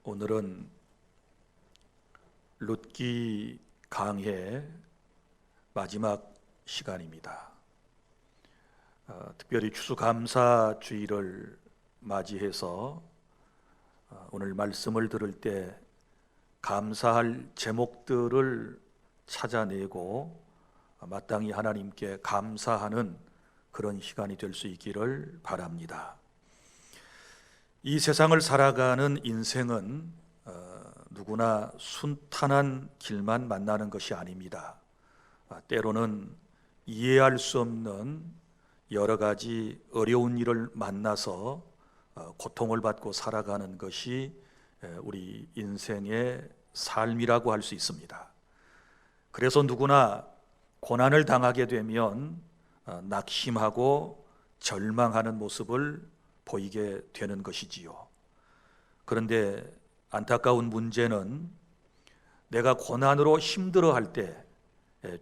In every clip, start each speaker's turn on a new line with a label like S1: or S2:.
S1: 오늘은 룻기 강해 마지막 시간입니다. 특별히 추수감사주의를 맞이해서 오늘 말씀을 들을 때 감사할 제목들을 찾아내고 마땅히 하나님께 감사하는 그런 시간이 될 수 있기를 바랍니다. 이 세상을 살아가는 인생은 누구나 순탄한 길만 만나는 것이 아닙니다. 때로는 이해할 수 없는 여러 가지 어려운 일을 만나서 고통을 받고 살아가는 것이 우리 인생의 삶이라고 할 수 있습니다. 그래서 누구나 고난을 당하게 되면 낙심하고 절망하는 모습을 보이게 되는 것이지요. 그런데 안타까운 문제는 내가 고난으로 힘들어할 때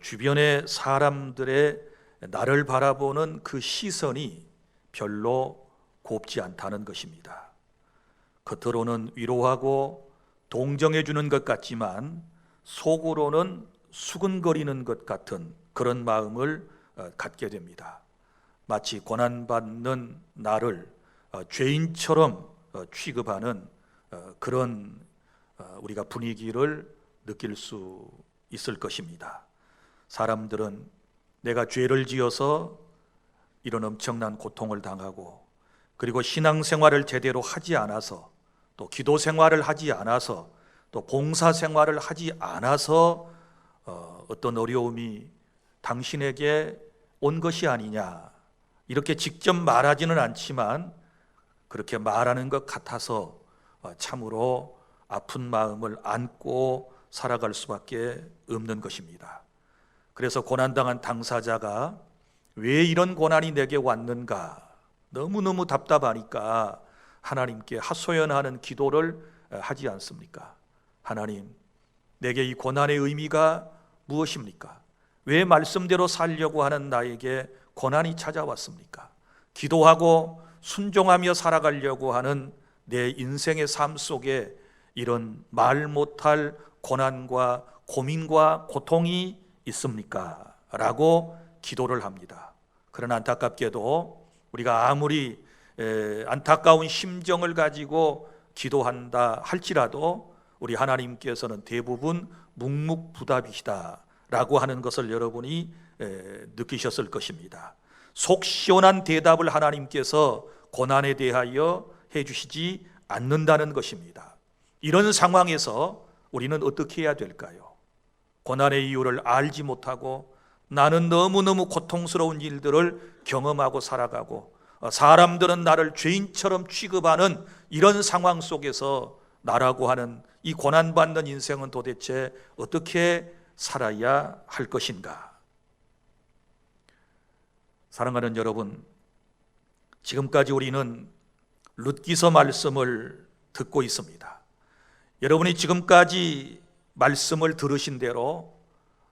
S1: 주변의 사람들의 나를 바라보는 그 시선이 별로 곱지 않다는 것입니다. 겉으로는 위로하고 동정해 주는 것 같지만 속으로는 수근거리는 것 같은 그런 마음을 갖게 됩니다. 마치 고난받는 나를 죄인처럼 취급하는 그런 우리가 분위기를 느낄 수 있을 것입니다. 사람들은 내가 죄를 지어서 이런 엄청난 고통을 당하고, 그리고 신앙생활을 제대로 하지 않아서, 또 기도생활을 하지 않아서, 또 봉사생활을 하지 않아서 어떤 어려움이 당신에게 온 것이 아니냐, 이렇게 직접 말하지는 않지만 그렇게 말하는 것 같아서 참으로 아픈 마음을 안고 살아갈 수밖에 없는 것입니다. 그래서 고난당한 당사자가 왜 이런 고난이 내게 왔는가, 너무너무 답답하니까 하나님께 하소연하는 기도를 하지 않습니까? 하나님, 내게 이 고난의 의미가 무엇입니까? 왜 말씀대로 살려고 하는 나에게 고난이 찾아왔습니까? 기도하고 순종하며 살아가려고 하는 내 인생의 삶 속에 이런 말 못할 고난과 고민과 고통이 있습니까? 라고 기도를 합니다. 그러나 안타깝게도 우리가 아무리 안타까운 심정을 가지고 기도한다 할지라도 우리 하나님께서는 대부분 묵묵부답이시다 라고 하는 것을 여러분이 느끼셨을 것입니다. 속 시원한 대답을 하나님께서 고난에 대하여 해주시지 않는다는 것입니다. 이런 상황에서 우리는 어떻게 해야 될까요? 고난의 이유를 알지 못하고 나는 너무너무 고통스러운 일들을 경험하고 살아가고 사람들은 나를 죄인처럼 취급하는 이런 상황 속에서 나라고 하는 이 고난받는 인생은 도대체 어떻게 살아야 할 것인가? 사랑하는 여러분, 지금까지 우리는 룻기서 말씀을 듣고 있습니다. 여러분이 지금까지 말씀을 들으신 대로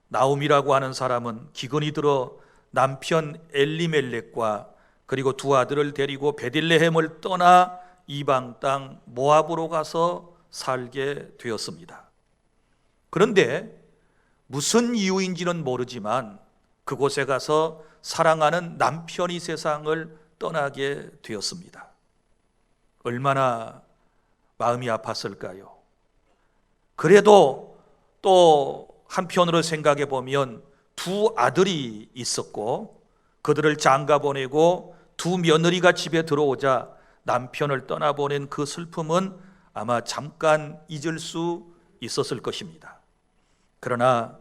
S1: 나오미라고 하는 사람은 기근이 들어 남편 엘리멜렉과 그리고 두 아들을 데리고 베들레헴을 떠나 이방 땅 모압으로 가서 살게 되었습니다. 그런데 무슨 이유인지는 모르지만 그곳에 가서 사랑하는 남편이 세상을 떠나게 되었습니다. 얼마나 마음이 아팠을까요? 그래도 또 한편으로 생각해 보면 두 아들이 있었고 그들을 장가 보내고 두 며느리가 집에 들어오자 남편을 떠나보낸 그 슬픔은 아마 잠깐 잊을 수 있었을 것입니다. 그러나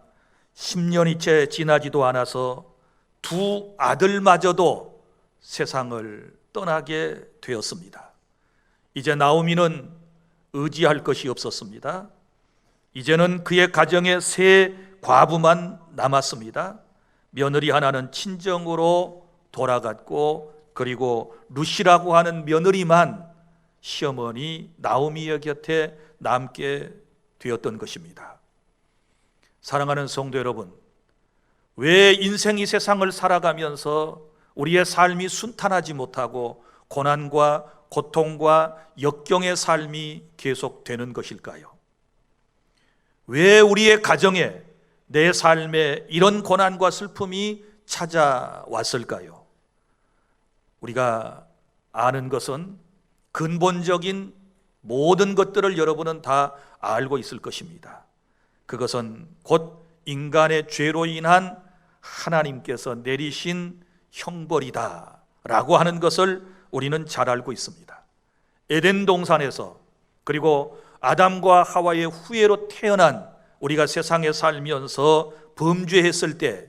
S1: 10년이 채 지나지도 않아서 두 아들마저도 세상을 떠나게 되었습니다. 이제 나오미는 의지할 것이 없었습니다. 이제는 그의 가정에 세 과부만 남았습니다. 며느리 하나는 친정으로 돌아갔고, 그리고 룻이라고 하는 며느리만 시어머니 나오미의 곁에 남게 되었던 것입니다. 사랑하는 성도 여러분, 왜 인생이 세상을 살아가면서 우리의 삶이 순탄하지 못하고 고난과 고통과 역경의 삶이 계속되는 것일까요? 왜 우리의 가정에, 내 삶에 이런 고난과 슬픔이 찾아왔을까요? 우리가 아는 것은 근본적인 모든 것들을 여러분은 다 알고 있을 것입니다. 그것은 곧 인간의 죄로 인한 하나님께서 내리신 형벌이다 라고 하는 것을 우리는 잘 알고 있습니다. 에덴 동산에서, 그리고 아담과 하와의 후예로 태어난 우리가 세상에 살면서 범죄했을 때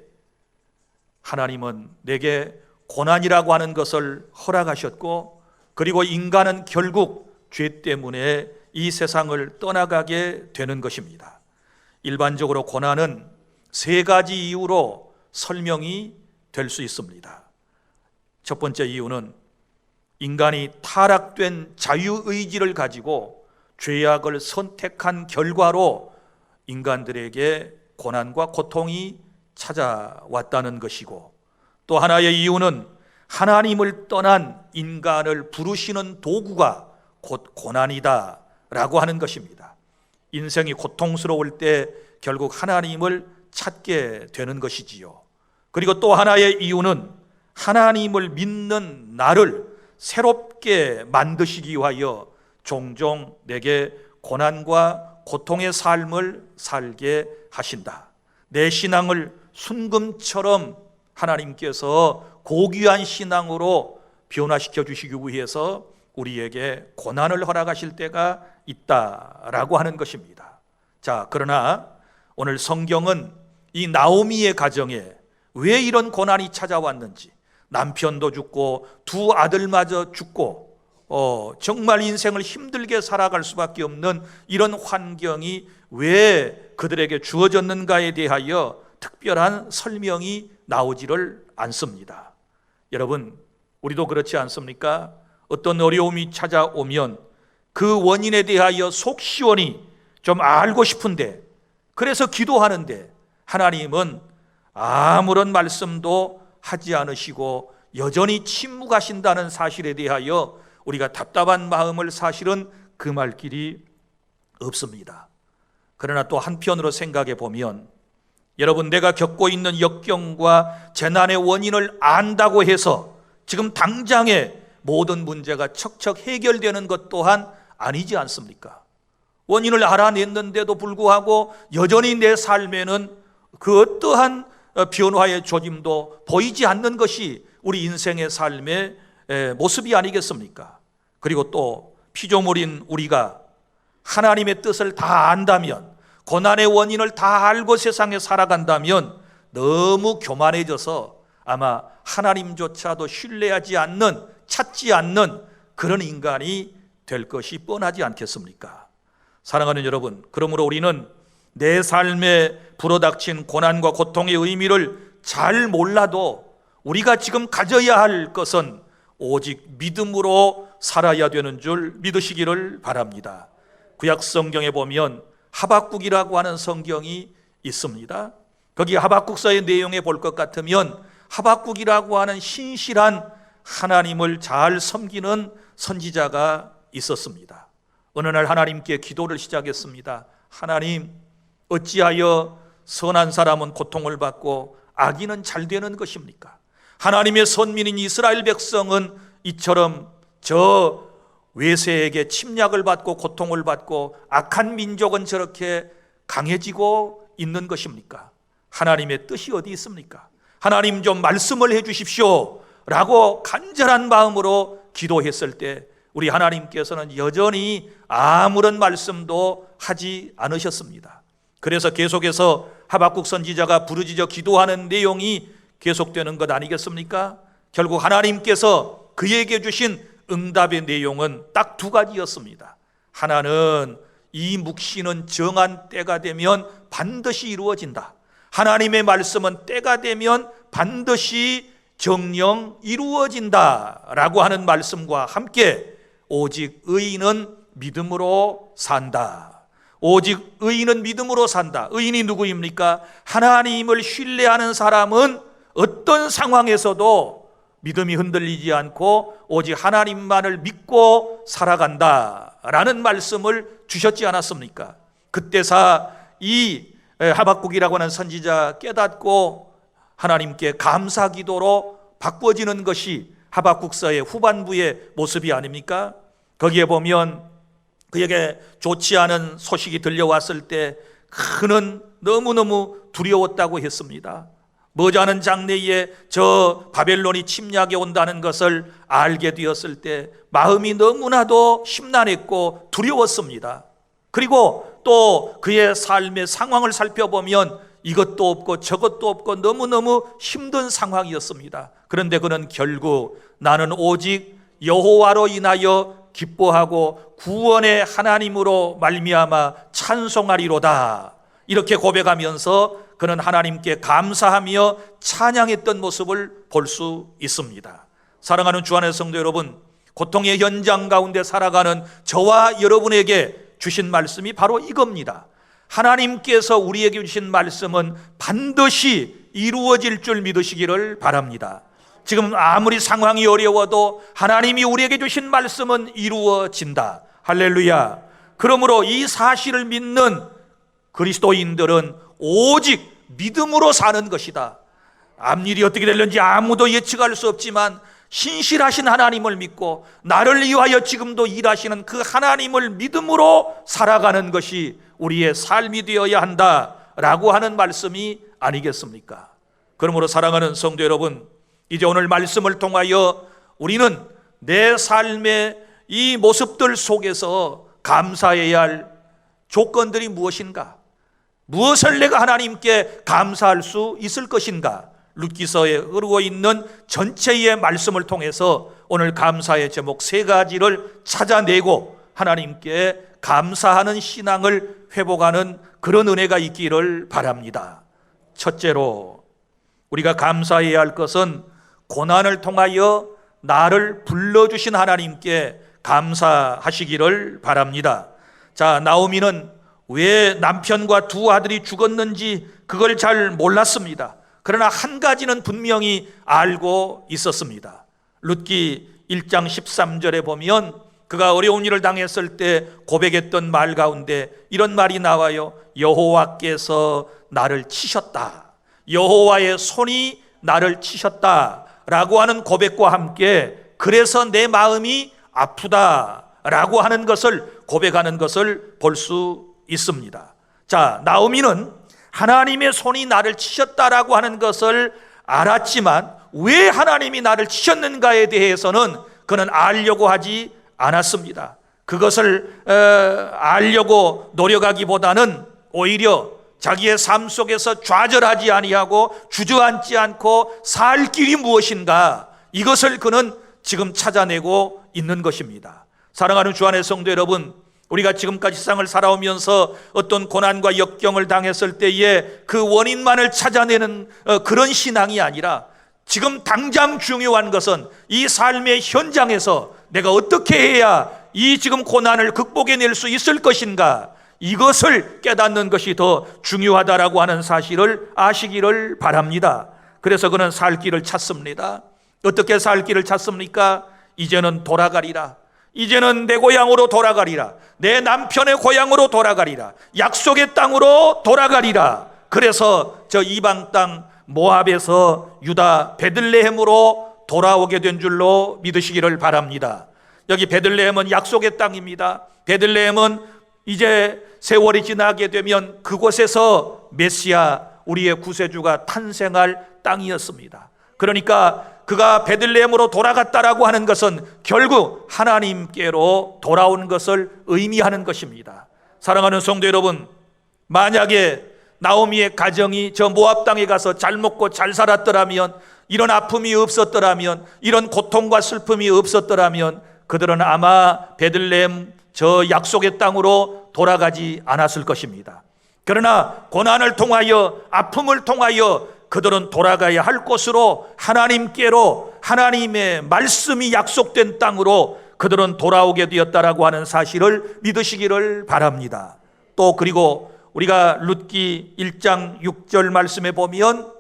S1: 하나님은 내게 고난이라고 하는 것을 허락하셨고, 그리고 인간은 결국 죄 때문에 이 세상을 떠나가게 되는 것입니다. 일반적으로 고난은 세 가지 이유로 설명이 될 수 있습니다. 첫 번째 이유는 인간이 타락된 자유의지를 가지고 죄악을 선택한 결과로 인간들에게 고난과 고통이 찾아왔다는 것이고, 또 하나의 이유는 하나님을 떠난 인간을 부르시는 도구가 곧 고난이다 라고 하는 것입니다. 인생이 고통스러울 때 결국 하나님을 찾게 되는 것이지요. 그리고 또 하나의 이유는 하나님을 믿는 나를 새롭게 만드시기 위하여 종종 내게 고난과 고통의 삶을 살게 하신다. 내 신앙을 순금처럼 하나님께서 고귀한 신앙으로 변화시켜 주시기 위해서 우리에게 고난을 허락하실 때가 있다라고 하는 것입니다. 자, 그러나 오늘 성경은 이 나오미의 가정에 왜 이런 고난이 찾아왔는지, 남편도 죽고 두 아들마저 죽고 정말 인생을 힘들게 살아갈 수밖에 없는 이런 환경이 왜 그들에게 주어졌는가에 대하여 특별한 설명이 나오지를 않습니다. 여러분, 우리도 그렇지 않습니까? 어떤 어려움이 찾아오면 그 원인에 대하여 속 시원히 좀 알고 싶은데, 그래서 기도하는데 하나님은 아무런 말씀도 하지 않으시고 여전히 침묵하신다는 사실에 대하여 우리가 답답한 마음을 사실은 금할 길이 없습니다. 그러나 또 한편으로 생각해 보면, 여러분, 내가 겪고 있는 역경과 재난의 원인을 안다고 해서 지금 당장에 모든 문제가 척척 해결되는 것 또한 아니지 않습니까? 원인을 알아냈는데도 불구하고 여전히 내 삶에는 그 어떠한 변화의 조짐도 보이지 않는 것이 우리 인생의 삶의 모습이 아니겠습니까? 그리고 또 피조물인 우리가 하나님의 뜻을 다 안다면, 고난의 원인을 다 알고 세상에 살아간다면 너무 교만해져서 아마 하나님조차도 신뢰하지 않는, 찾지 않는 그런 인간이 될 것이 뻔하지 않겠습니까? 사랑하는 여러분, 그러므로 우리는 내 삶에 불어닥친 고난과 고통의 의미를 잘 몰라도 우리가 지금 가져야 할 것은 오직 믿음으로 살아야 되는 줄 믿으시기를 바랍니다. 구약 성경에 보면 하박국이라고 하는 성경이 있습니다. 거기 하박국서의 내용에 볼 것 같으면 하박국이라고 하는 신실한 하나님을 잘 섬기는 선지자가 있었습니다. 어느 날 하나님께 기도를 시작했습니다. 하나님, 어찌하여 선한 사람은 고통을 받고 악인은 잘 되는 것입니까? 하나님의 선민인 이스라엘 백성은 이처럼 저 외세에게 침략을 받고 고통을 받고 악한 민족은 저렇게 강해지고 있는 것입니까? 하나님의 뜻이 어디 있습니까? 하나님 좀 말씀을 해 주십시오 라고 간절한 마음으로 기도했을 때 우리 하나님께서는 여전히 아무런 말씀도 하지 않으셨습니다. 그래서 계속해서 하박국 선지자가 부르짖어 기도하는 내용이 계속되는 것 아니겠습니까? 결국 하나님께서 그에게 주신 응답의 내용은 딱 두 가지였습니다. 하나는 이 묵시는 정한 때가 되면 반드시 이루어진다. 하나님의 말씀은 때가 되면 반드시 정령 이루어진다 라고 하는 말씀과 함께 오직 의인은 믿음으로 산다. 오직 의인은 믿음으로 산다. 의인이 누구입니까? 하나님을 신뢰하는 사람은 어떤 상황에서도 믿음이 흔들리지 않고 오직 하나님만을 믿고 살아간다라는 말씀을 주셨지 않았습니까? 그때사 이 하박국이라고 하는 선지자 깨닫고 하나님께 감사 기도로 바꿔지는 것이 하박국서의 후반부의 모습이 아닙니까? 거기에 보면 그에게 좋지 않은 소식이 들려왔을 때 그는 너무너무 두려웠다고 했습니다. 머지않은 장래에 저 바벨론이 침략해 온다는 것을 알게 되었을 때 마음이 너무나도 심란했고 두려웠습니다. 그리고 또 그의 삶의 상황을 살펴보면 이것도 없고 저것도 없고 너무너무 힘든 상황이었습니다. 그런데 그는 결국 나는 오직 여호와로 인하여 기뻐하고 구원의 하나님으로 말미암아 찬송하리로다, 이렇게 고백하면서 그는 하나님께 감사하며 찬양했던 모습을 볼 수 있습니다. 사랑하는 주 안의 성도 여러분, 고통의 현장 가운데 살아가는 저와 여러분에게 주신 말씀이 바로 이겁니다. 하나님께서 우리에게 주신 말씀은 반드시 이루어질 줄 믿으시기를 바랍니다. 지금 아무리 상황이 어려워도 하나님이 우리에게 주신 말씀은 이루어진다. 할렐루야. 그러므로 이 사실을 믿는 그리스도인들은 오직 믿음으로 사는 것이다. 앞일이 어떻게 될는지 아무도 예측할 수 없지만 신실하신 하나님을 믿고 나를 위하여 지금도 일하시는 그 하나님을 믿음으로 살아가는 것이 우리의 삶이 되어야 한다라고 하는 말씀이 아니겠습니까? 그러므로 사랑하는 성도 여러분, 이제 오늘 말씀을 통하여 우리는 내 삶의 이 모습들 속에서 감사해야 할 조건들이 무엇인가? 무엇을 내가 하나님께 감사할 수 있을 것인가? 룻기서에 흐르고 있는 전체의 말씀을 통해서 오늘 감사의 제목 3가지를 찾아내고 하나님께 감사하는 신앙을 회복하는 그런 은혜가 있기를 바랍니다. 첫째로 우리가 감사해야 할 것은 고난을 통하여 나를 불러주신 하나님께 감사하시기를 바랍니다. 자, 나오미는 왜 남편과 2 아들이 죽었는지 그걸 잘 몰랐습니다. 그러나 한 가지는 분명히 알고 있었습니다. 룻기 1장 13절에 보면 그가 어려운 일을 당했을 때 고백했던 말 가운데 이런 말이 나와요. 여호와께서 나를 치셨다. 여호와의 손이 나를 치셨다 라고 하는 고백과 함께 그래서 내 마음이 아프다 라고 하는 것을 고백하는 것을 볼 수 있습니다. 자, 나오미는 하나님의 손이 나를 치셨다라고 하는 것을 알았지만 왜 하나님이 나를 치셨는가에 대해서는 그는 알려고 하지 않았습니다. 그것을 알려고 노력하기보다는 오히려 자기의 삶 속에서 좌절하지 아니하고 주저앉지 않고 살 길이 무엇인가, 이것을 그는 지금 찾아내고 있는 것입니다. 사랑하는 주 안의 성도 여러분, 우리가 지금까지 세상을 살아오면서 어떤 고난과 역경을 당했을 때에 그 원인만을 찾아내는 그런 신앙이 아니라 지금 당장 중요한 것은 이 삶의 현장에서 내가 어떻게 해야 이 지금 고난을 극복해낼 수 있을 것인가, 이것을 깨닫는 것이 더 중요하다라고 하는 사실을 아시기를 바랍니다. 그래서 그는 살 길을 찾습니다. 어떻게 살 길을 찾습니까? 이제는 돌아가리라. 이제는 내 고향으로 돌아가리라. 내 남편의 고향으로 돌아가리라. 약속의 땅으로 돌아가리라. 그래서 저 이방 땅 모압에서 유다 베들레헴으로 돌아오게 된 줄로 믿으시기를 바랍니다. 여기 베들레헴은 약속의 땅입니다. 베들레헴은 이제 세월이 지나게 되면 그곳에서 메시아, 우리의 구세주가 탄생할 땅이었습니다. 그러니까 그가 베들레헴으로 돌아갔다라고 하는 것은 결국 하나님께로 돌아온 것을 의미하는 것입니다. 사랑하는 성도 여러분, 만약에 나오미의 가정이 저 모압 땅에 가서 잘 먹고 잘 살았더라면, 이런 아픔이 없었더라면, 이런 고통과 슬픔이 없었더라면 그들은 아마 베들레헴 저 약속의 땅으로 돌아가지 않았을 것입니다. 그러나 고난을 통하여, 아픔을 통하여 그들은 돌아가야 할 곳으로, 하나님께로, 하나님의 말씀이 약속된 땅으로 그들은 돌아오게 되었다라고 하는 사실을 믿으시기를 바랍니다. 또 그리고 우리가 룻기 1장 6절 말씀에 보면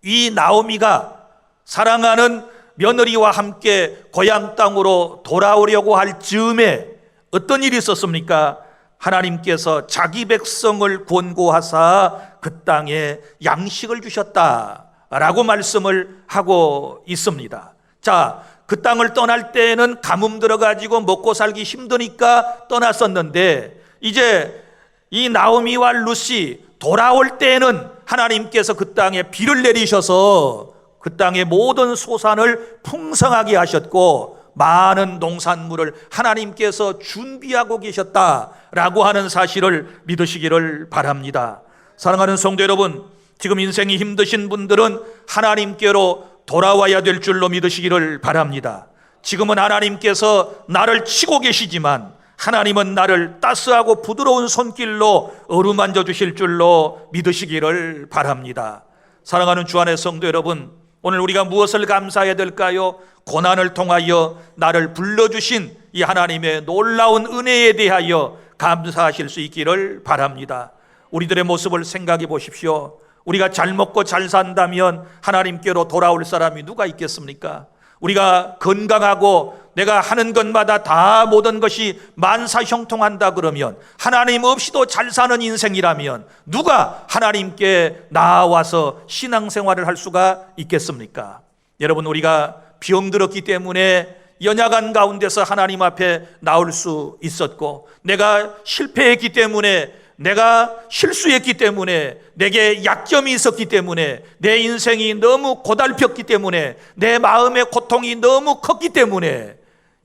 S1: 이 나오미가 사랑하는 며느리와 함께 고향 땅으로 돌아오려고 할 즈음에 어떤 일이 있었습니까? 하나님께서 자기 백성을 권고하사 그 땅에 양식을 주셨다라고 말씀을 하고 있습니다. 자, 그 땅을 떠날 때에는 가뭄 들어가지고 먹고 살기 힘드니까 떠났었는데, 이제 이 나오미와 룻이 돌아올 때에는 하나님께서 그 땅에 비를 내리셔서 그 땅의 모든 소산을 풍성하게 하셨고 많은 농산물을 하나님께서 준비하고 계셨다라고 하는 사실을 믿으시기를 바랍니다. 사랑하는 성도 여러분, 지금 인생이 힘드신 분들은 하나님께로 돌아와야 될 줄로 믿으시기를 바랍니다. 지금은 하나님께서 나를 치고 계시지만 하나님은 나를 따스하고 부드러운 손길로 어루만져 주실 줄로 믿으시기를 바랍니다. 사랑하는 주 안의 성도 여러분, 오늘 우리가 무엇을 감사해야 될까요? 고난을 통하여 나를 불러주신 이 하나님의 놀라운 은혜에 대하여 감사하실 수 있기를 바랍니다. 우리들의 모습을 생각해 보십시오. 우리가 잘 먹고 잘 산다면 하나님께로 돌아올 사람이 누가 있겠습니까? 우리가 건강하고 내가 하는 것마다 다 모든 것이 만사형통한다 그러면, 하나님 없이도 잘 사는 인생이라면 누가 하나님께 나와서 신앙생활을 할 수가 있겠습니까? 여러분, 우리가 병들었기 때문에 연약한 가운데서 하나님 앞에 나올 수 있었고, 내가 실패했기 때문에, 내가 실수했기 때문에, 내게 약점이 있었기 때문에, 내 인생이 너무 고달폈기 때문에, 내 마음의 고통이 너무 컸기 때문에,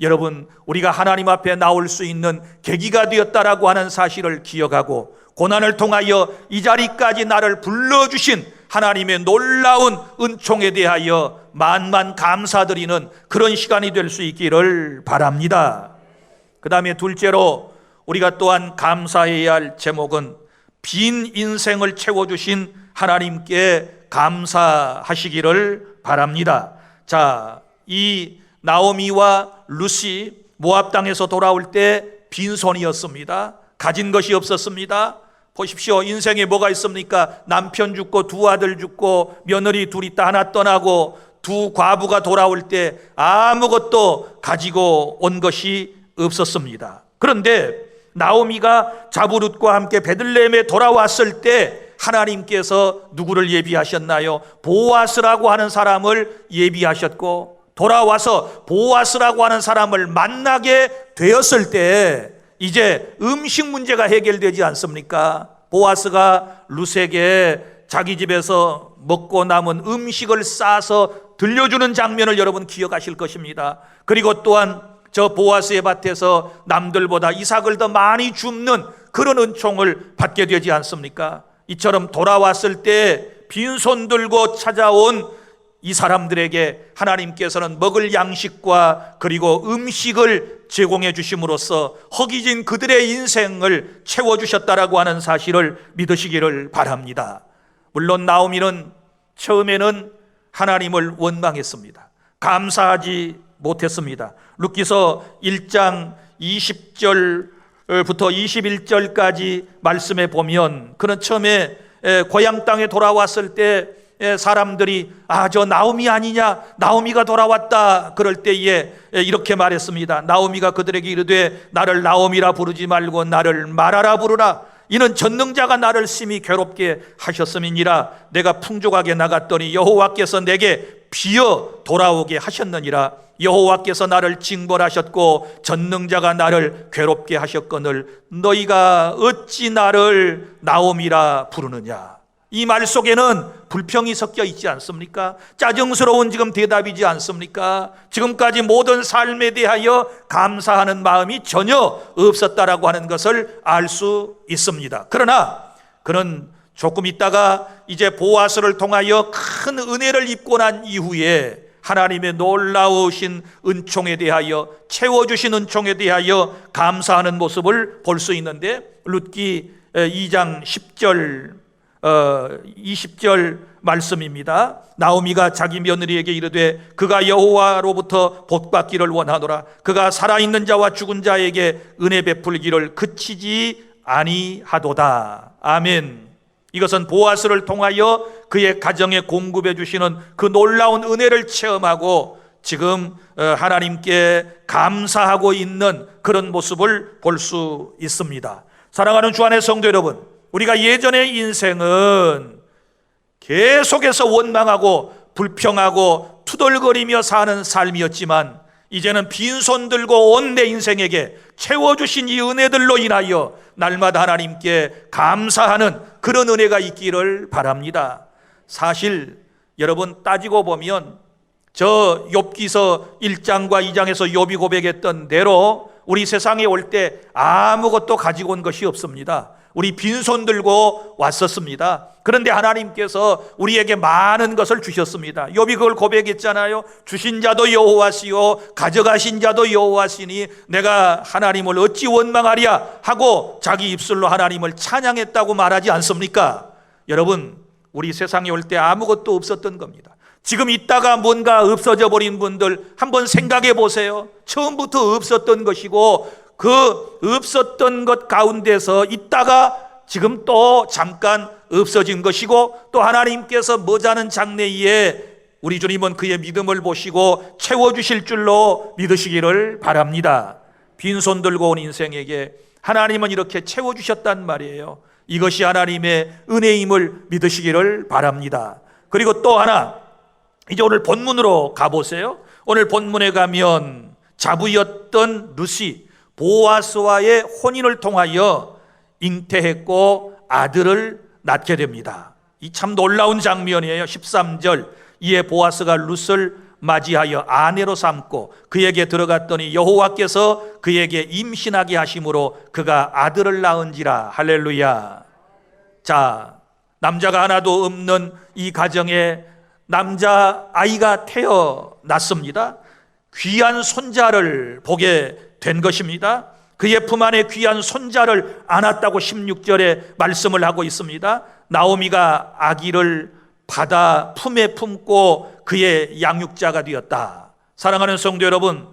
S1: 여러분, 우리가 하나님 앞에 나올 수 있는 계기가 되었다라고 하는 사실을 기억하고, 고난을 통하여 이 자리까지 나를 불러주신 하나님의 놀라운 은총에 대하여 만만 감사드리는 그런 시간이 될 수 있기를 바랍니다. 그 다음에 둘째로 우리가 또한 감사해야 할 제목은 빈 인생을 채워주신 하나님께 감사하시기를 바랍니다. 자, 이 나오미와 룻이 모압 땅에서 돌아올 때 빈손이었습니다. 가진 것이 없었습니다. 보십시오. 인생에 뭐가 있습니까? 남편 죽고 두 아들 죽고 며느리 둘 있다 하나 떠나고 두 과부가 돌아올 때 아무것도 가지고 온 것이 없었습니다. 그런데 나오미가 자부룻과 함께 베들레헴에 돌아왔을 때 하나님께서 누구를 예비하셨나요? 보아스라고 하는 사람을 예비하셨고, 돌아와서 보아스라고 하는 사람을 만나게 되었을 때 이제 음식 문제가 해결되지 않습니까? 보아스가 룻에게 자기 집에서 먹고 남은 음식을 싸서 들려주는 장면을 여러분 기억하실 것입니다. 그리고 또한 저 보아스의 밭에서 남들보다 이삭을 더 많이 줍는 그런 은총을 받게 되지 않습니까? 이처럼 돌아왔을 때 빈손 들고 찾아온 이 사람들에게 하나님께서는 먹을 양식과 그리고 음식을 제공해 주심으로써 허기진 그들의 인생을 채워주셨다라고 하는 사실을 믿으시기를 바랍니다. 물론 나오미는 처음에는 하나님을 원망했습니다. 감사하지 못했습니다. 룻기서 1장 20절부터 21절까지 말씀에 보면, 그는 처음에 고향 땅에 돌아왔을 때 사람들이 저 나오미 아니냐, 나오미가 돌아왔다 그럴 때에 이렇게 말했습니다. 나오미가 그들에게 이르되 나를 나오미라 부르지 말고 나를 마라라 부르라. 이는 전능자가 나를 심히 괴롭게 하셨음이니라. 내가 풍족하게 나갔더니 여호와께서 내게 비어 돌아오게 하셨느니라. 여호와께서 나를 징벌하셨고 전능자가 나를 괴롭게 하셨거늘 너희가 어찌 나를 나오미라 부르느냐. 이 말 속에는 불평이 섞여 있지 않습니까? 짜증스러운 지금 대답이지 않습니까? 지금까지 모든 삶에 대하여 감사하는 마음이 전혀 없었다라고 하는 것을 알 수 있습니다. 그러나 그는 조금 있다가 이제 보아스를 통하여 큰 은혜를 입고 난 이후에 하나님의 놀라우신 은총에 대하여, 채워주신 은총에 대하여 감사하는 모습을 볼 수 있는데, 룻기 2장 10절 20절 말씀입니다. 나오미가 자기 며느리에게 이르되 그가 여호와로부터 복받기를 원하노라. 그가 살아있는 자와 죽은 자에게 은혜 베풀기를 그치지 아니하도다. 아멘. 이것은 보아스를 통하여 그의 가정에 공급해 주시는 그 놀라운 은혜를 체험하고 지금 하나님께 감사하고 있는 그런 모습을 볼 수 있습니다. 사랑하는 주 안의 성도 여러분, 우리가 예전의 인생은 계속해서 원망하고 불평하고 투덜거리며 사는 삶이었지만, 이제는 빈손 들고 온 내 인생에게 채워주신 이 은혜들로 인하여 날마다 하나님께 감사하는 그런 은혜가 있기를 바랍니다. 사실 여러분 따지고 보면 저 욥기서 1장과 2장에서 욥이 고백했던 대로 우리 세상에 올 때 아무것도 가지고 온 것이 없습니다. 우리 빈손 들고 왔었습니다. 그런데 하나님께서 우리에게 많은 것을 주셨습니다. 욥이 그걸 고백했잖아요. 주신 자도 여호와시요 가져가신 자도 여호와시니 내가 하나님을 어찌 원망하랴 하고 자기 입술로 하나님을 찬양했다고 말하지 않습니까? 여러분, 우리 세상에 올 때 아무것도 없었던 겁니다. 지금 있다가 뭔가 없어져 버린 분들 한번 생각해 보세요. 처음부터 없었던 것이고 그 없었던 것 가운데서 있다가 지금 또 잠깐 없어진 것이고, 또 하나님께서 머지않은 장래에 우리 주님은 그의 믿음을 보시고 채워주실 줄로 믿으시기를 바랍니다. 빈손 들고 온 인생에게 하나님은 이렇게 채워주셨단 말이에요. 이것이 하나님의 은혜임을 믿으시기를 바랍니다. 그리고 또 하나, 이제 오늘 본문으로 가보세요. 오늘 본문에 가면 자부였던 룻이 보아스와의 혼인을 통하여 잉태했고 아들을 낳게 됩니다. 이 참 놀라운 장면이에요. 13절, 이에 보아스가 룻을 맞이하여 아내로 삼고 그에게 들어갔더니 여호와께서 그에게 임신하게 하심으로 그가 아들을 낳은지라. 할렐루야. 자, 남자가 하나도 없는 이 가정에 남자 아이가 태어났습니다. 귀한 손자를 보게 된 것입니다. 그의 품 안에 귀한 손자를 안았다고 16절에 말씀을 하고 있습니다. 나오미가 아기를 받아 품에 품고 그의 양육자가 되었다. 사랑하는 성도 여러분,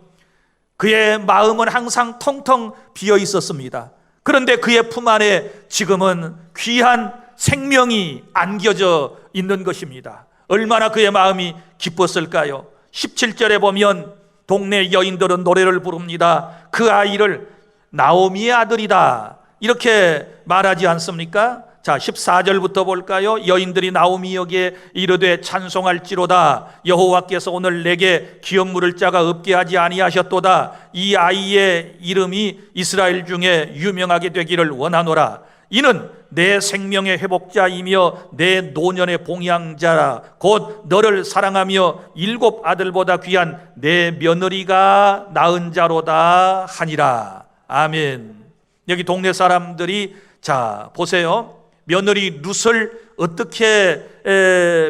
S1: 그의 마음은 항상 텅텅 비어 있었습니다. 그런데 그의 품 안에 지금은 귀한 생명이 안겨져 있는 것입니다. 얼마나 그의 마음이 기뻤을까요? 17절에 보면 동네 여인들은 노래를 부릅니다. 그 아이를 나오미의 아들이다 이렇게 말하지 않습니까? 자, 14절부터 볼까요? 여인들이 나오미에게 이르되 찬송할지로다. 여호와께서 오늘 내게 기업 물을 자가 없게 하지 아니하셨도다. 이 아이의 이름이 이스라엘 중에 유명하게 되기를 원하노라. 이는 내 생명의 회복자이며 내 노년의 봉양자라. 곧 너를 사랑하며 7 아들보다 귀한 내 며느리가 낳은 자로다 하니라. 아멘. 여기 동네 사람들이, 자 보세요, 며느리 룻을 어떻게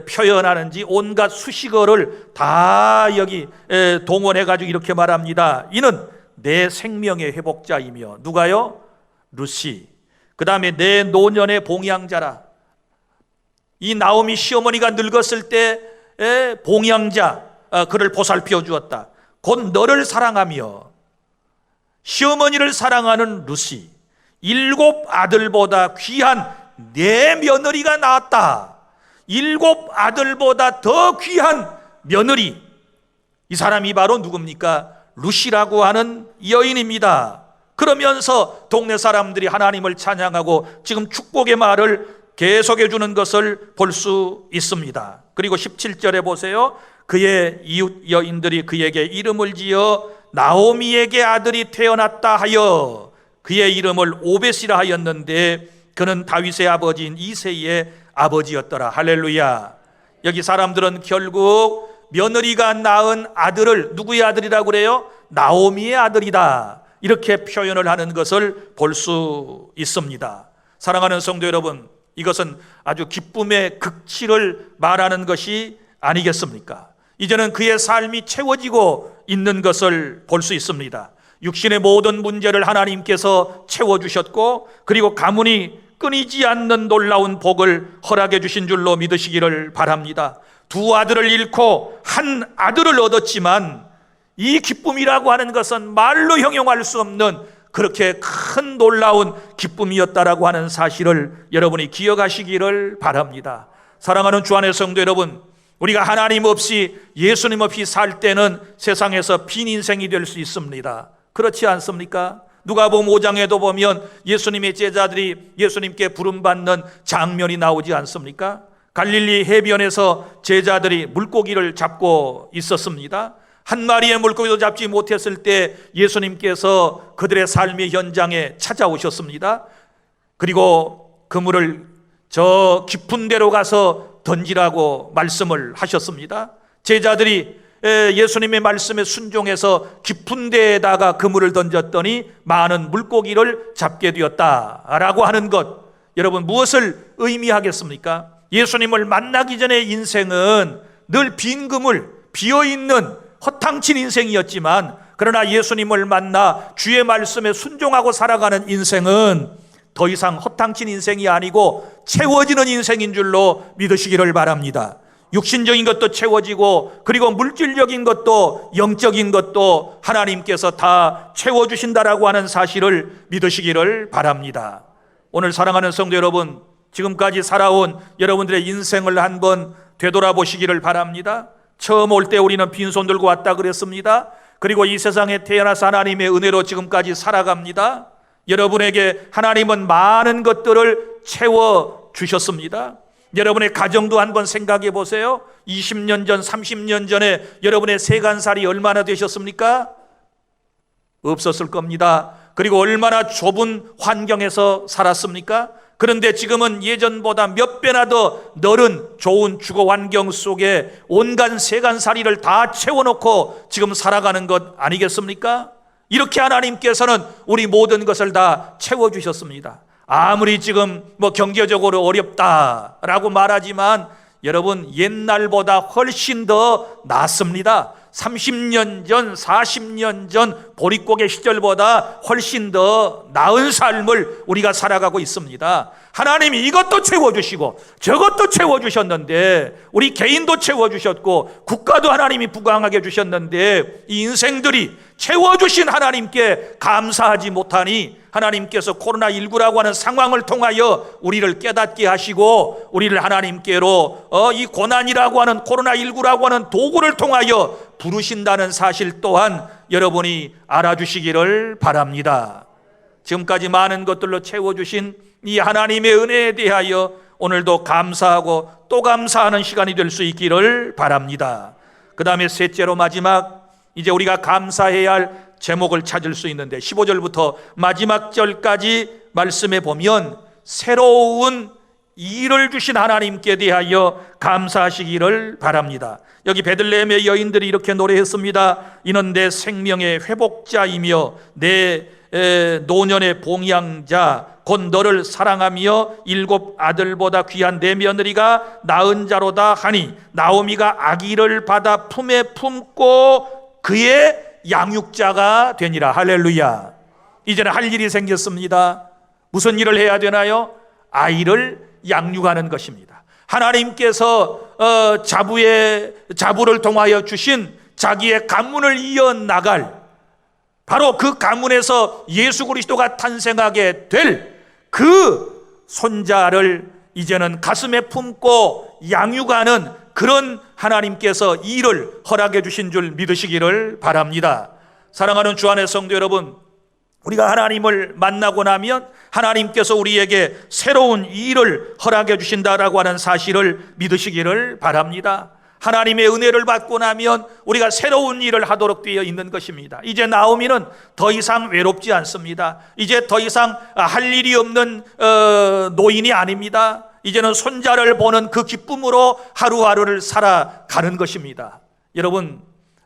S1: 표현하는지 온갖 수식어를 다 여기 동원해 가지고 이렇게 말합니다. 이는 내 생명의 회복자이며, 누가요? 룻이. 그 다음에 내 노년의 봉양자라. 이 나오미 시어머니가 늙었을 때 봉양자, 그를 보살펴 주었다. 곧 너를 사랑하며, 시어머니를 사랑하는 룻이 7 아들보다 귀한 내 며느리가 낳았다. 7 아들보다 더 귀한 며느리. 이 사람이 바로 누굽니까? 룻이라고 하는 여인입니다. 그러면서 동네 사람들이 하나님을 찬양하고 지금 축복의 말을 계속해 주는 것을 볼 수 있습니다. 그리고 17절에 보세요. 그의 이웃 여인들이 그에게 이름을 지어 나오미에게 아들이 태어났다 하여 그의 이름을 오벳이라 하였는데 그는 다윗의 아버지인 이새의 아버지였더라. 할렐루야. 여기 사람들은 결국 며느리가 낳은 아들을 누구의 아들이라고 그래요? 나오미의 아들이다 이렇게 표현을 하는 것을 볼 수 있습니다. 사랑하는 성도 여러분, 이것은 아주 기쁨의 극치를 말하는 것이 아니겠습니까? 이제는 그의 삶이 채워지고 있는 것을 볼 수 있습니다. 육신의 모든 문제를 하나님께서 채워주셨고, 그리고 가문이 끊이지 않는 놀라운 복을 허락해 주신 줄로 믿으시기를 바랍니다. 2 아들을 잃고 1 아들을 얻었지만 이 기쁨이라고 하는 것은 말로 형용할 수 없는 그렇게 큰 놀라운 기쁨이었다라고 하는 사실을 여러분이 기억하시기를 바랍니다. 사랑하는 주 안의 성도 여러분, 우리가 하나님 없이 예수님 없이 살 때는 세상에서 빈 인생이 될 수 있습니다. 그렇지 않습니까? 누가복음 5장에도 보면 예수님의 제자들이 예수님께 부름받는 장면이 나오지 않습니까? 갈릴리 해변에서 제자들이 물고기를 잡고 있었습니다. 한 마리의 물고기도 잡지 못했을 때 예수님께서 그들의 삶의 현장에 찾아오셨습니다. 그리고 그물을 저 깊은 데로 가서 던지라고 말씀을 하셨습니다. 제자들이 예수님의 말씀에 순종해서 깊은 데에다가 그물을 던졌더니 많은 물고기를 잡게 되었다라고 하는 것, 여러분 무엇을 의미하겠습니까? 예수님을 만나기 전의 인생은 늘 빈 그물, 비어있는 허탕친 인생이었지만, 그러나 예수님을 만나 주의 말씀에 순종하고 살아가는 인생은 더 이상 허탕친 인생이 아니고 채워지는 인생인 줄로 믿으시기를 바랍니다. 육신적인 것도 채워지고, 그리고 물질적인 것도 영적인 것도 하나님께서 다 채워주신다라고 하는 사실을 믿으시기를 바랍니다. 오늘 사랑하는 성도 여러분, 지금까지 살아온 여러분들의 인생을 한번 되돌아보시기를 바랍니다. 처음 올 때 우리는 빈손 들고 왔다 그랬습니다. 그리고 이 세상에 태어나서 하나님의 은혜로 지금까지 살아갑니다. 여러분에게 하나님은 많은 것들을 채워주셨습니다. 여러분의 가정도 한번 생각해 보세요. 20년 전, 30년 전에 여러분의 세간살이 얼마나 되셨습니까? 없었을 겁니다. 그리고 얼마나 좁은 환경에서 살았습니까? 그런데 지금은 예전보다 몇 배나 더 넓은 좋은 주거 환경 속에 온갖 세간살이를 다 채워놓고 지금 살아가는 것 아니겠습니까? 이렇게 하나님께서는 우리 모든 것을 다 채워주셨습니다. 아무리 지금 경제적으로 어렵다라고 말하지만 여러분, 옛날보다 훨씬 더 낫습니다. 30년 전, 40년 전 보릿고개 시절보다 훨씬 더 나은 삶을 우리가 살아가고 있습니다. 하나님이 이것도 채워주시고 저것도 채워주셨는데, 우리 개인도 채워주셨고 국가도 하나님이 부강하게 주셨는데, 이 인생들이 채워주신 하나님께 감사하지 못하니 하나님께서 코로나19라고 하는 상황을 통하여 우리를 깨닫게 하시고, 우리를 하나님께로 이 고난이라고 하는 코로나19라고 하는 도구를 통하여 부르신다는 사실 또한 여러분이 알아주시기를 바랍니다. 지금까지 많은 것들로 채워주신 이 하나님의 은혜에 대하여 오늘도 감사하고 또 감사하는 시간이 될 수 있기를 바랍니다. 그 다음에 셋째로 마지막, 이제 우리가 감사해야 할 제목을 찾을 수 있는데 15절부터 마지막 절까지 말씀해 보면 새로운 일을 주신 하나님께 대하여 감사하시기를 바랍니다. 여기 베들레헴의 여인들이 이렇게 노래했습니다. 이는 내 생명의 회복자이며 내 노년의 봉양자 곧 너를 사랑하며 7 아들보다 귀한 내 며느리가 낳은 자로다 하니 나오미가 아기를 받아 품에 품고 그의 양육자가 되니라. 할렐루야. 이제는 할 일이 생겼습니다. 무슨 일을 해야 되나요? 아이를 양육하는 것입니다. 하나님께서 자부를 통하여 주신 자기의 가문을 이어나갈, 바로 그 가문에서 예수 그리스도가 탄생하게 될 그 손자를 이제는 가슴에 품고 양육하는 그런 하나님께서 일을 허락해 주신 줄 믿으시기를 바랍니다. 사랑하는 주 안의 성도 여러분, 우리가 하나님을 만나고 나면 하나님께서 우리에게 새로운 일을 허락해 주신다라고 하는 사실을 믿으시기를 바랍니다. 하나님의 은혜를 받고 나면 우리가 새로운 일을 하도록 되어 있는 것입니다. 이제 나오미는 더 이상 외롭지 않습니다. 이제 더 이상 할 일이 없는 노인이 아닙니다. 이제는 손자를 보는 그 기쁨으로 하루하루를 살아가는 것입니다. 여러분,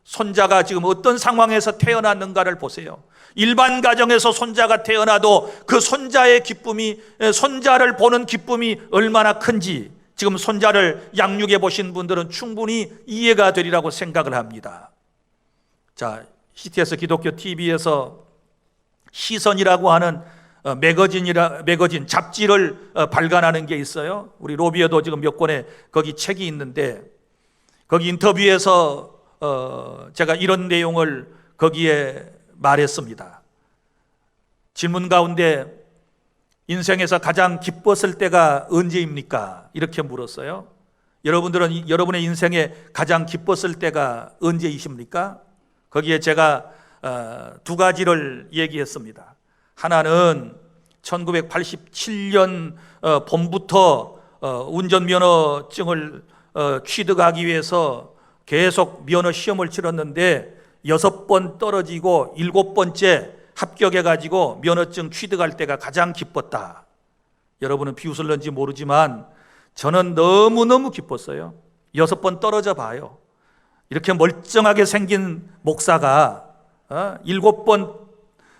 S1: 손자가 지금 어떤 상황에서 태어났는가를 보세요. 일반 가정에서 손자가 태어나도 그 손자의 기쁨이, 손자를 보는 기쁨이 얼마나 큰지 지금 손자를 양육해 보신 분들은 충분히 이해가 되리라고 생각을 합니다. 자, CTS 기독교 TV에서 시선이라고 하는 매거진 잡지를 발간하는 게 있어요. 우리 로비에도 지금 몇 권의 거기 책이 있는데, 거기 인터뷰에서 제가 이런 내용을 거기에 말했습니다. 질문 가운데 인생에서 가장 기뻤을 때가 언제입니까? 이렇게 물었어요. 여러분들은 여러분의 인생에 가장 기뻤을 때가 언제이십니까? 거기에 제가 두 가지를 얘기했습니다. 하나는 1987년 봄부터 운전면허증을 취득하기 위해서 계속 면허 시험을 치렀는데 6번 떨어지고 7번째 합격해가지고 면허증 취득할 때가 가장 기뻤다. 여러분은 비웃을는지 모르지만 저는 너무너무 기뻤어요. 6번 떨어져 봐요. 이렇게 멀쩡하게 생긴 목사가 7번째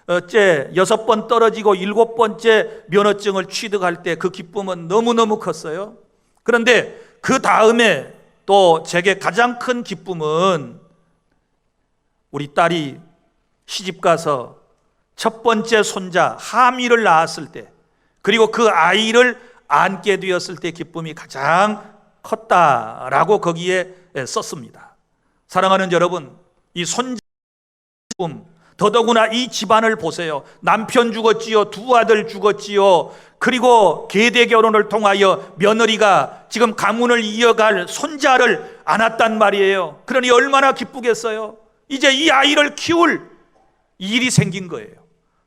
S1: 6번 떨어지고 7번째 면허증을 취득할 때 그 기쁨은 너무너무 컸어요. 그런데 그 다음에 또 제게 가장 큰 기쁨은 우리 딸이 시집가서 첫 번째 손자 하미를 낳았을 때, 그리고 그 아이를 안게 되었을 때 기쁨이 가장 컸다라고 거기에 썼습니다. 사랑하는 여러분, 이 손자 기쁨, 더더구나 이 집안을 보세요. 남편 죽었지요, 두 아들 죽었지요, 그리고 계대 결혼을 통하여 며느리가 지금 가문을 이어갈 손자를 안았단 말이에요. 그러니 얼마나 기쁘겠어요. 이제 이 아이를 키울 일이 생긴 거예요.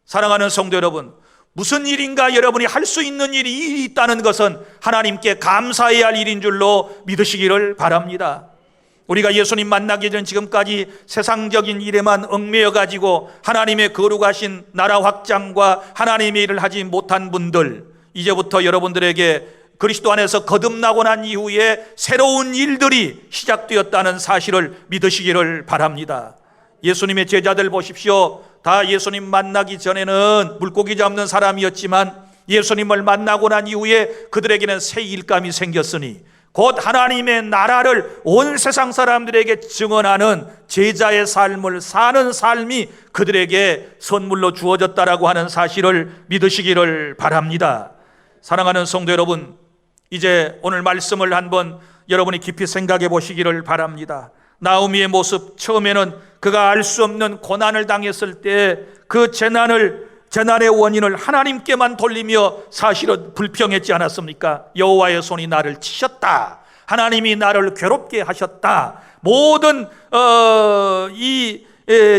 S1: 사랑하는 성도 여러분, 무슨 일인가 여러분이 할 수 있는 일이 있다는 것은 하나님께 감사해야 할 일인 줄로 믿으시기를 바랍니다. 우리가 예수님 만나기 전 지금까지 세상적인 일에만 얽매여 가지고 하나님의 거룩하신 나라 확장과 하나님의 일을 하지 못한 분들, 이제부터 여러분들에게 그리스도 안에서 거듭나고 난 이후에 새로운 일들이 시작되었다는 사실을 믿으시기를 바랍니다. 예수님의 제자들 보십시오. 다 예수님 만나기 전에는 물고기 잡는 사람이었지만 예수님을 만나고 난 이후에 그들에게는 새 일감이 생겼으니 곧 하나님의 나라를 온 세상 사람들에게 증언하는 제자의 삶을 사는 삶이 그들에게 선물로 주어졌다라고 하는 사실을 믿으시기를 바랍니다. 사랑하는 성도 여러분, 이제 오늘 말씀을 한번 여러분이 깊이 생각해 보시기를 바랍니다. 나오미의 모습, 처음에는 그가 알 수 없는 고난을 당했을 때 그 재난의 원인을 하나님께만 돌리며 사실은 불평했지 않았습니까? 여호와의 손이 나를 치셨다, 하나님이 나를 괴롭게 하셨다, 모든 이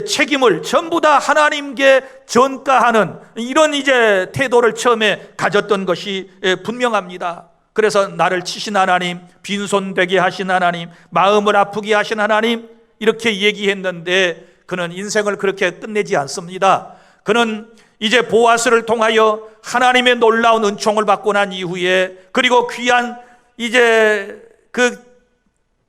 S1: 책임을 전부 다 하나님께 전가하는 이런 이제 태도를 처음에 가졌던 것이 분명합니다. 그래서 나를 치신 하나님, 빈손되게 하신 하나님, 마음을 아프게 하신 하나님, 이렇게 얘기했는데 그는 인생을 그렇게 끝내지 않습니다. 그는 이제 보아스를 통하여 하나님의 놀라운 은총을 받고 난 이후에, 그리고 귀한 이제 그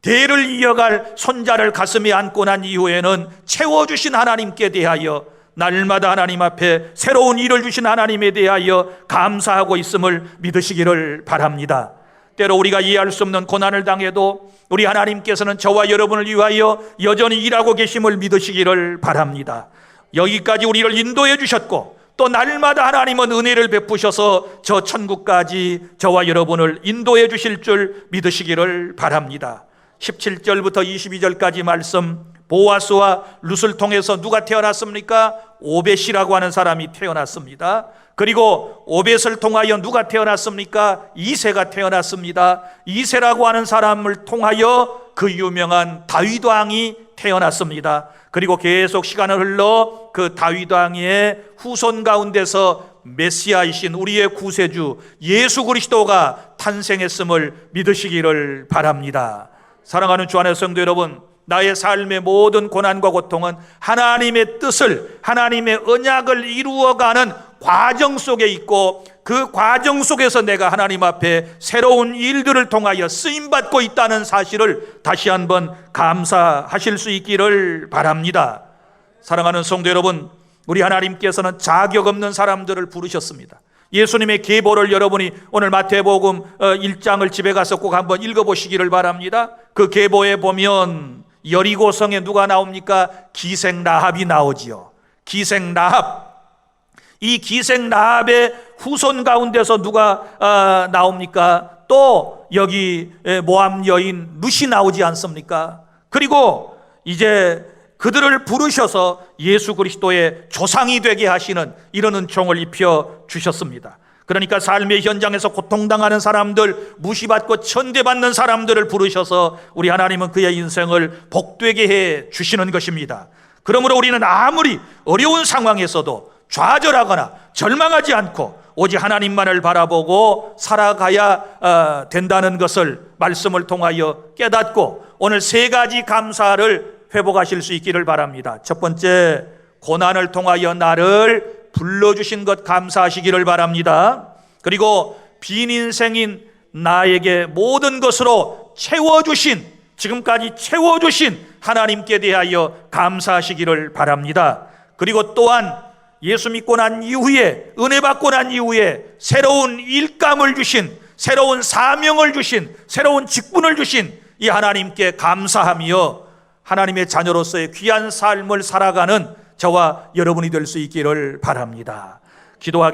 S1: 대를 이어갈 손자를 가슴에 안고 난 이후에는 채워주신 하나님께 대하여 날마다 하나님 앞에 새로운 일을 주신 하나님에 대하여 감사하고 있음을 믿으시기를 바랍니다. 때로 우리가 이해할 수 없는 고난을 당해도 우리 하나님께서는 저와 여러분을 위하여 여전히 일하고 계심을 믿으시기를 바랍니다. 여기까지 우리를 인도해 주셨고 또 날마다 하나님은 은혜를 베푸셔서 저 천국까지 저와 여러분을 인도해 주실 줄 믿으시기를 바랍니다. 17절부터 22절까지 말씀, 보아스와 룻을 통해서 누가 태어났습니까? 오벳이라고 하는 사람이 태어났습니다. 그리고 오벳을 통하여 누가 태어났습니까? 이새가 태어났습니다. 이새라고 하는 사람을 통하여 그 유명한 다윗 왕이 태어났습니다. 그리고 계속 시간을 흘러 그 다윗 왕의 후손 가운데서 메시아이신 우리의 구세주 예수 그리스도가 탄생했음을 믿으시기를 바랍니다. 사랑하는 주 안의 성도 여러분, 나의 삶의 모든 고난과 고통은 하나님의 뜻을, 하나님의 언약을 이루어가는 과정 속에 있고, 그 과정 속에서 내가 하나님 앞에 새로운 일들을 통하여 쓰임받고 있다는 사실을 다시 한번 감사하실 수 있기를 바랍니다. 사랑하는 성도 여러분, 우리 하나님께서는 자격 없는 사람들을 부르셨습니다. 예수님의 계보를 여러분이 오늘 마태복음 1장을 집에 가서 꼭 한번 읽어보시기를 바랍니다. 그 계보에 보면 여리고성에 누가 나옵니까? 기생 라합이 나오지요. 기생 라합. 이 기생 라합의 후손 가운데서 누가 나옵니까? 또 여기 모압 여인 룻이 나오지 않습니까? 그리고 이제 그들을 부르셔서 예수 그리스도의 조상이 되게 하시는 이런 은총을 입혀 주셨습니다. 그러니까 삶의 현장에서 고통당하는 사람들, 무시받고 천대받는 사람들을 부르셔서 우리 하나님은 그의 인생을 복되게 해 주시는 것입니다. 그러므로 우리는 아무리 어려운 상황에서도 좌절하거나 절망하지 않고 오직 하나님만을 바라보고 살아가야 된다는 것을 말씀을 통하여 깨닫고 오늘 3가지 감사를 회복하실 수 있기를 바랍니다. 첫 번째, 고난을 통하여 나를 불러주신 것 감사하시기를 바랍니다. 그리고 빈 인생인 나에게 모든 것으로 채워주신, 지금까지 채워주신 하나님께 대하여 감사하시기를 바랍니다. 그리고 또한 예수 믿고 난 이후에, 은혜 받고 난 이후에 새로운 일감을 주신, 새로운 사명을 주신, 새로운 직분을 주신 이 하나님께 감사하며 하나님의 자녀로서의 귀한 삶을 살아가는 저와 여러분이 될 수 있기를 바랍니다. 기도하겠습니다.